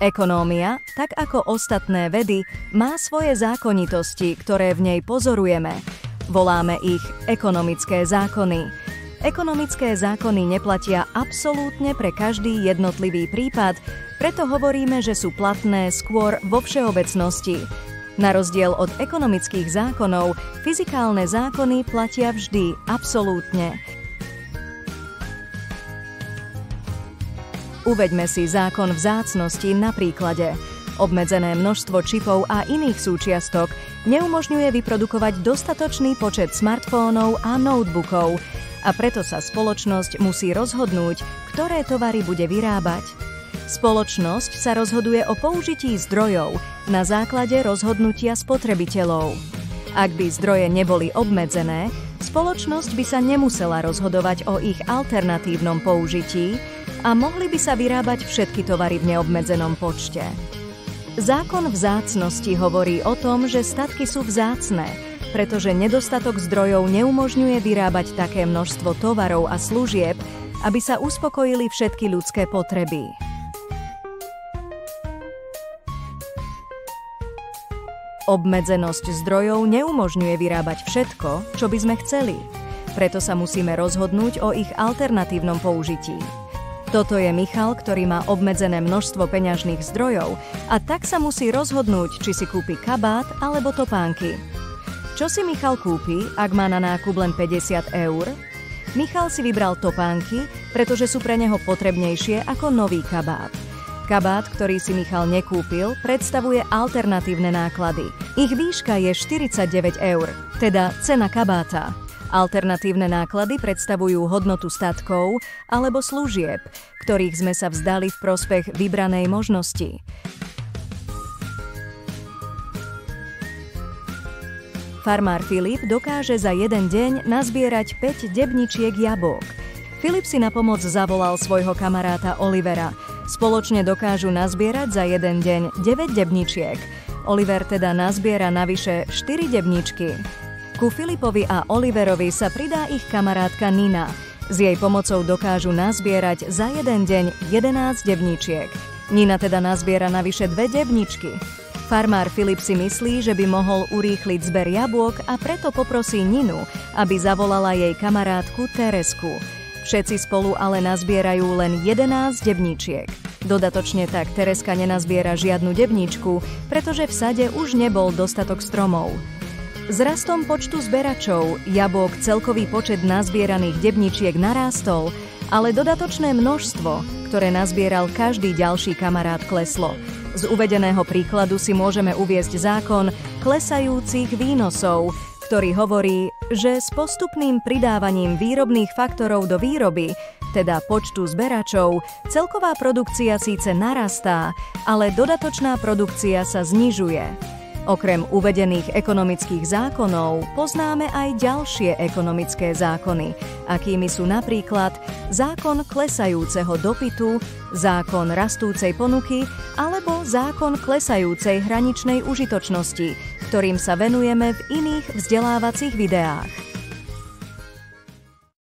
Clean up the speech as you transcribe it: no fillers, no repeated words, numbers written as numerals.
Ekonómia, tak ako ostatné vedy, má svoje zákonitosti, ktoré v nej pozorujeme. Voláme ich ekonomické zákony. Ekonomické zákony neplatia absolútne pre každý jednotlivý prípad, preto hovoríme, že sú platné skôr vo všeobecnosti. Na rozdiel od ekonomických zákonov, fyzikálne zákony platia vždy absolútne. Uveďme si zákon vzácnosti na príklade. Obmedzené množstvo čipov a iných súčiastok neumožňuje vyprodukovať dostatočný počet smartfónov a notebookov a preto sa spoločnosť musí rozhodnúť, ktoré tovary bude vyrábať. Spoločnosť sa rozhoduje o použití zdrojov na základe rozhodnutia spotrebiteľov. Ak by zdroje neboli obmedzené, spoločnosť by sa nemusela rozhodovať o ich alternatívnom použití a mohli by sa vyrábať všetky tovary v neobmedzenom počte. Zákon vzácnosti hovorí o tom, že statky sú vzácne, pretože nedostatok zdrojov neumožňuje vyrábať také množstvo tovarov a služieb, aby sa uspokojili všetky ľudské potreby. Obmedzenosť zdrojov neumožňuje vyrábať všetko, čo by sme chceli. Preto sa musíme rozhodnúť o ich alternatívnom použití. Toto je Michal, ktorý má obmedzené množstvo peňažných zdrojov a tak sa musí rozhodnúť, či si kúpi kabát alebo topánky. Čo si Michal kúpi, ak má na nákup len 50 eur? Michal si vybral topánky, pretože sú pre neho potrebnejšie ako nový kabát. Kabát, ktorý si Michal nekúpil, predstavuje alternatívne náklady. Ich výška je 49 eur, teda cena kabáta. Alternatívne náklady predstavujú hodnotu statkov alebo služieb, ktorých sme sa vzdali v prospech vybranej možnosti. Farmár Filip dokáže za jeden deň nazbierať 5 debničiek jabok. Filip si na pomoc zavolal svojho kamaráta Olivera. Spoločne dokážu nazbierať za jeden deň 9 debničiek. Oliver teda nazbiera navyše 4 debničky. Ku Filipovi a Oliverovi sa pridá ich kamarátka Nina. S jej pomocou dokážu nazbierať za jeden deň 11 debničiek. Nina teda nazbiera navyše 2 debničky. Farmár Filip si myslí, že by mohol urýchliť zber jabôk a preto poprosí Ninu, aby zavolala jej kamarátku Teresku. Všetci spolu ale nazbierajú len 11 debničiek. Dodatočne tak Tereska nenazbiera žiadnu debničku, pretože v sade už nebol dostatok stromov. S rastom počtu zberačov jabok celkový počet nazbieraných debničiek narástol, ale dodatočné množstvo, ktoré nazbieral každý ďalší kamarát, kleslo. Z uvedeného príkladu si môžeme uviesť zákon klesajúcich výnosov, ktorý hovorí, že s postupným pridávaním výrobných faktorov do výroby, teda počtu zberačov, celková produkcia síce narastá, ale dodatočná produkcia sa znižuje. Okrem uvedených ekonomických zákonov poznáme aj ďalšie ekonomické zákony, akými sú napríklad zákon klesajúceho dopytu, zákon rastúcej ponuky alebo zákon klesajúcej hraničnej užitočnosti, ktorým sa venujeme v iných vzdelávacích videách.